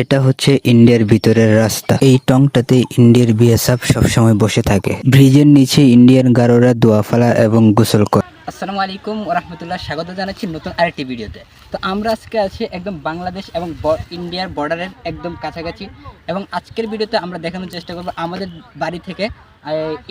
এটা হচ্ছে ইন্ডিয়ার ভিতরের রাস্তা। এই টংটাতে ইন্ডিয়ার বিএসএফ সবসময় বসে থাকে। ব্রিজের নিচে ইন্ডিয়ান গারোরা দোয়া ফালা এবং গোসল করে। আসসালামু আলাইকুম ওয়া রাহমাতুল্লাহ, স্বাগত জানাচ্ছি নতুন আরেকটি ভিডিওতে। তো আমরা আজকে আছি একদম বাংলাদেশ এবং ইন্ডিয়ার বর্ডারের একদম কাছাকাছি, এবং আজকের ভিডিওতে আমরা দেখানোর চেষ্টা করব আমাদের বাড়ি থেকে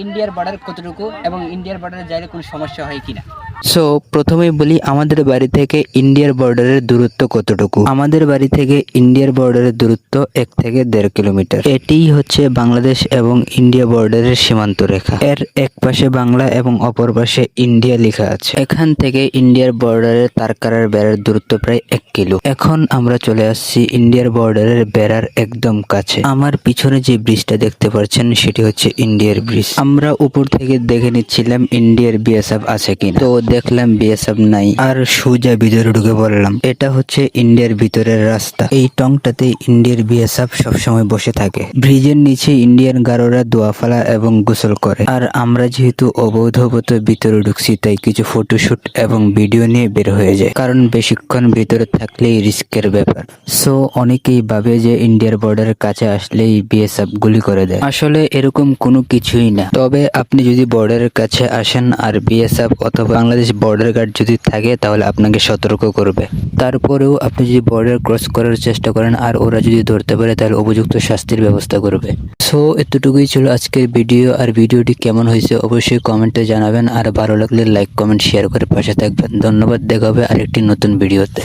ইন্ডিয়ার বর্ডার কতটুকু এবং ইন্ডিয়ার বর্ডারে যাইলে কোনো সমস্যা হয় কিনা। সো প্রথমেই বলি আমাদের বাড়ি থেকে ইন্ডিয়ার বর্ডারের দূরত্ব কতটুকু। আমাদের বাড়ি থেকে ইন্ডিয়ার বর্ডারের দূরত্ব 1 থেকে 1.5 কিলোমিটার। এটিই হচ্ছে বাংলাদেশ এবং ইন্ডিয়া বর্ডারের সীমান্ত রেখা। এর এক পাশে বাংলা এবং অপর পাশে ইন্ডিয়া লেখা আছে। এখান থেকে ইন্ডিয়ার বর্ডারের তারকারার বেড়ার দূরত্ব প্রায় 1 কিলো। এখন আমরা চলে আসছি ইন্ডিয়ার বর্ডারের বেড়ার একদম কাছে। আমার পিছনে যে ব্রিজটা দেখতে পাচ্ছেন সেটি হচ্ছে ইন্ডিয়ার ব্রিজ। আমরা উপর থেকে দেখে নিচ্ছিলাম ইন্ডিয়ার বিএসএফ আছে কিনা, তো দেখলাম বিএসএফ নাই, আর সোজা ভিতরে ঢুকে পড়লাম। এটা হচ্ছে ইন্ডিয়ার ভিতরের রাস্তা। এই টংটাতে ইন্ডিয়ার বিএসএফ সবসময় বসে থাকে। ব্রিজের নিচে ইন্ডিয়ান গারোরা দোয়া ফালা এবং গোসল করে। আর আমরা যেহেতু অবৈধভাবে ভিতরে ঢুকছি, তাই কিছু ফটোশুট এবং ভিডিও নিয়ে বের হয়ে যায়, কারণ বেশিক্ষণ ভিতরে থাকলেই রিস্কের ব্যাপার। সো অনেকেই ভাবে যে ইন্ডিয়ার বর্ডারের কাছে আসলেই বিএসএফ গুলি করে দেয়। আসলে এরকম কোনো কিছুই না। তবে আপনি যদি বর্ডারের কাছে আসেন আর বিএসএফ অথবা বাংলাদেশ বর্ডার গার্ড যদি থাকে, তাহলে আপনাকে সতর্ক করবে। তারপরেও আপনি যদি বর্ডার ক্রস করার চেষ্টা করেন আর ওরা যদি ধরতে পারে, তাহলে উপযুক্ত শাস্তির ব্যবস্থা করবে। সো এতটুকুই ছিল আজকের ভিডিও। আর ভিডিওটি কেমন হয়েছে অবশ্যই কমেন্টে জানাবেন, আর ভালো লাগলে লাইক কমেন্ট শেয়ার করে পাশে থাকবেন। ধন্যবাদ, দেখা হবে আরেকটি নতুন ভিডিওতে।